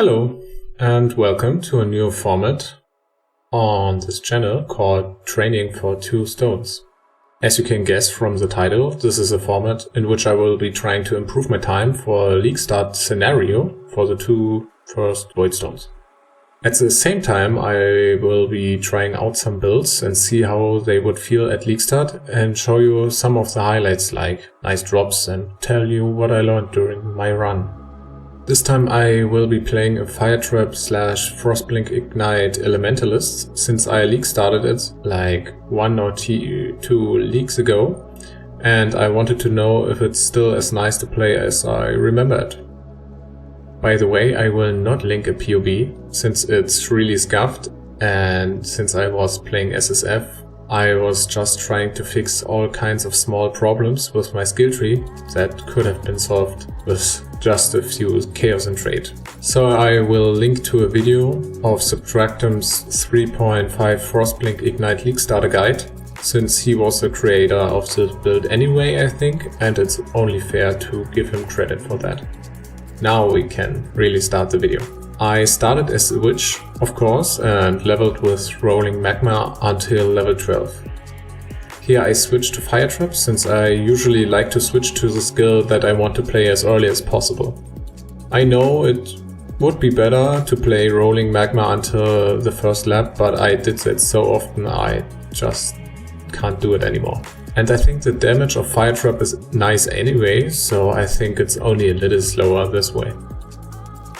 Hello and welcome to a new format on this channel called Training for 2 Stones. As you can guess from the title, this is a format in which I will be trying to improve my time for a league start scenario for the 2 first Voidstones. At the same time, I will be trying out some builds and see how they would feel at league start and show you some of the highlights like nice drops and tell you what I learned during my run. This time I will be playing a Fire Trap / Frostblink Ignite Elementalist since I league started it like 1 or 2 leagues ago, and I wanted to know if it's still as nice to play as I remember it. By the way, I will not link a POB since it's really scuffed, and since I was playing SSF, I was just trying to fix all kinds of small problems with my skill tree that could have been solved with just a few chaos and trade. So I will link to a video of subtractems 3.5 Frostblink Ignite League Starter Guide, since he was the creator of this build anyway, I think, and it's only fair to give him credit for that. Now we can really start the video. I started as a witch, of course, and leveled with rolling magma until level 12. Here I switched to Fire Trap since I usually like to switch to the skill that I want to play as early as possible. I know it would be better to play rolling magma until the first lap, but I did that so often I just can't do it anymore. And I think the damage of Fire Trap is nice anyway, so I think it's only a little slower this way.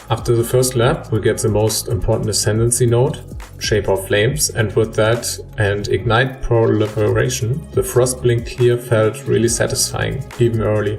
After the first lap we get the most important ascendancy node, Shape of Flames, and with that and Ignite Proliferation, the Frostblink here felt really satisfying, even early.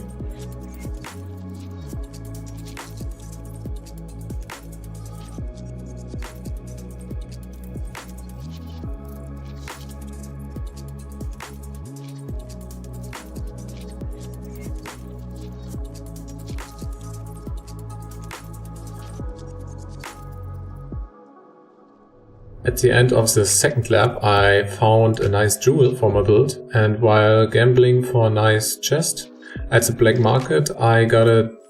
At the end of the second lap I found a nice jewel for my build, and while gambling for a nice chest at the black market I got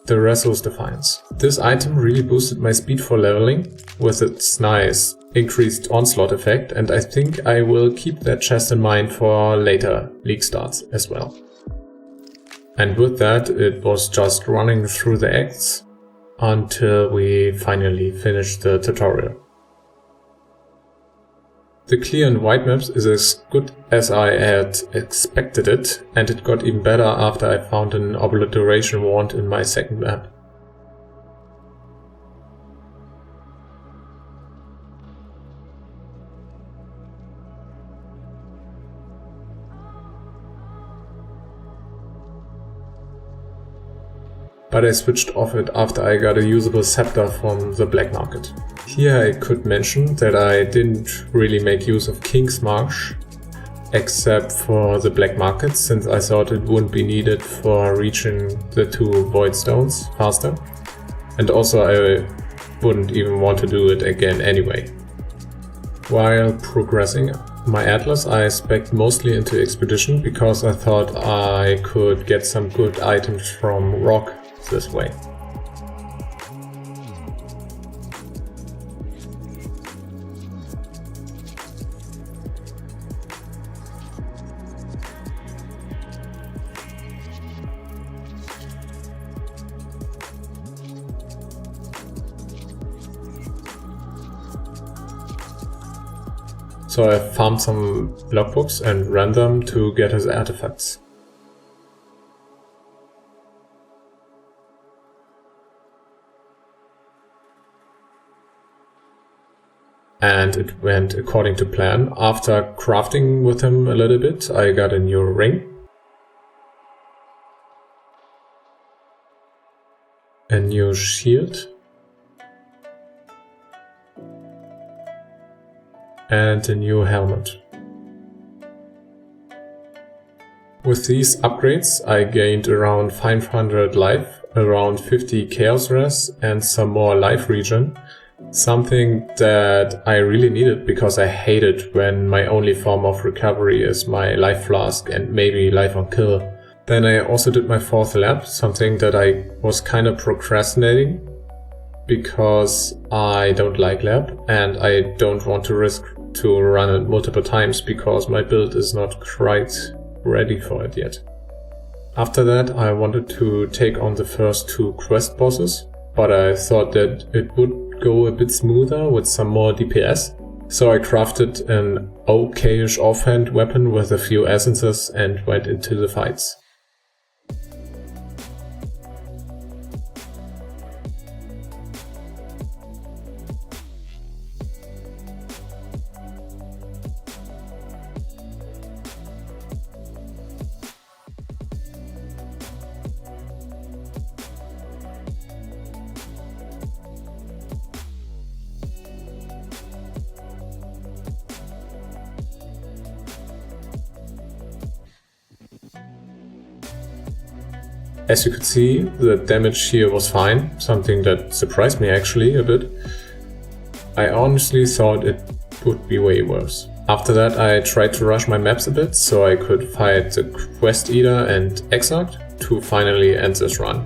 the Resource Defiance. This item really boosted my speed for leveling with its nice increased onslaught effect, and I think I will keep that chest in mind for later league starts as well. And with that it was just running through the acts until we finally finished the tutorial. The clear and white maps is as good as I had expected it, and it got even better after I found an obliteration wand in my second map. But I switched off it after I got a usable scepter from the black market. Here I could mention that I didn't really make use of King's March, except for the black market, since I thought it wouldn't be needed for reaching the 2 Voidstones faster, and also I wouldn't even want to do it again anyway. While progressing my Atlas I spec'd mostly into Expedition because I thought I could get some good items from rock this way. So I farmed some logbooks and ran them to get his artifacts. And it went according to plan. After crafting with him a little bit, I got a new ring, a new shield, and a new helmet. With these upgrades I gained around 500 life, around 50 chaos res and some more life regen, something that I really needed because I hate it when my only form of recovery is my life flask and maybe life on kill. Then I also did my 4th lap, something that I was kinda procrastinating, because I don't like lab and I don't want to risk to run it multiple times because my build is not quite ready for it yet. After that, I wanted to take on the first 2 quest bosses, but I thought that it would go a bit smoother with some more DPS. So I crafted an okayish offhand weapon with a few essences and went into the fights. As you could see, the damage here was fine, something that surprised me actually a bit. I honestly thought it would be way worse. After that I tried to rush my maps a bit so I could fight the Quest Eater and Exile to finally end this run.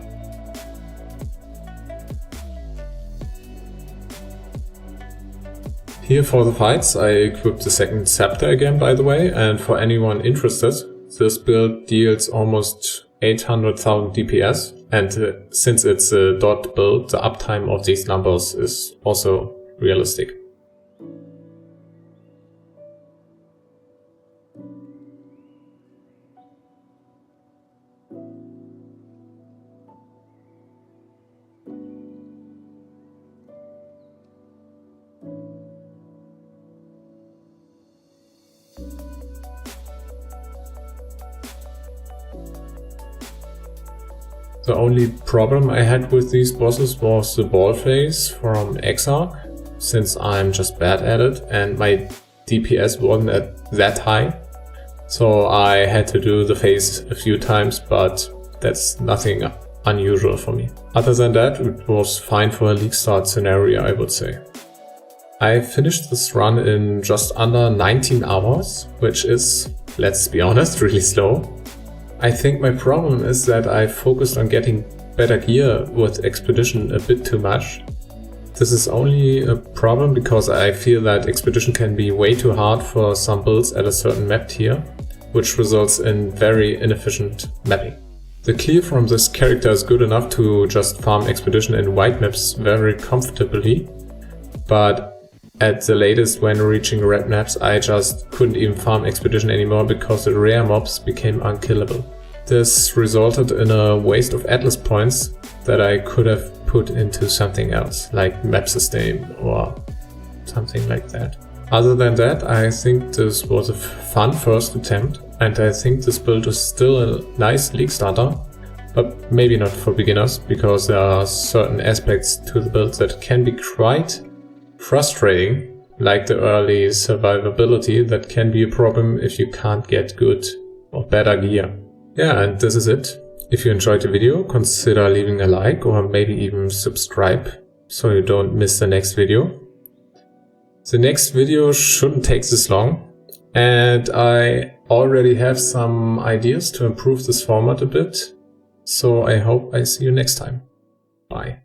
Here for the fights I equipped the second scepter again, by the way, and for anyone interested, this build deals almost 800,000 DPS, and since it's a dot build, the uptime of these numbers is also realistic. The only problem I had with these bosses was the ball phase from Exile, since I'm just bad at it and my DPS wasn't at that high. So I had to do the phase a few times, but that's nothing unusual for me. Other than that, it was fine for a league start scenario, I would say. I finished this run in just under 19 hours, which is, let's be honest, really slow. I think my problem is that I focused on getting better gear with Expedition a bit too much. This is only a problem because I feel that Expedition can be way too hard for some builds at a certain map tier, which results in very inefficient mapping. The clear from this character is good enough to just farm Expedition in white maps very comfortably, but at the latest, when reaching red maps, I just couldn't even farm Expedition anymore because the rare mobs became unkillable. This resulted in a waste of Atlas points that I could have put into something else, like map sustain or something like that. Other than that, I think this was a fun first attempt, and I think this build is still a nice league starter, but maybe not for beginners, because there are certain aspects to the build that can be quite frustrating, like the early survivability that can be a problem if you can't get good or better gear. Yeah, and this is it. If you enjoyed the video, consider leaving a like or maybe even subscribe so you don't miss the next video. The next video shouldn't take this long, and I already have some ideas to improve this format a bit, so I hope I see you next time. Bye.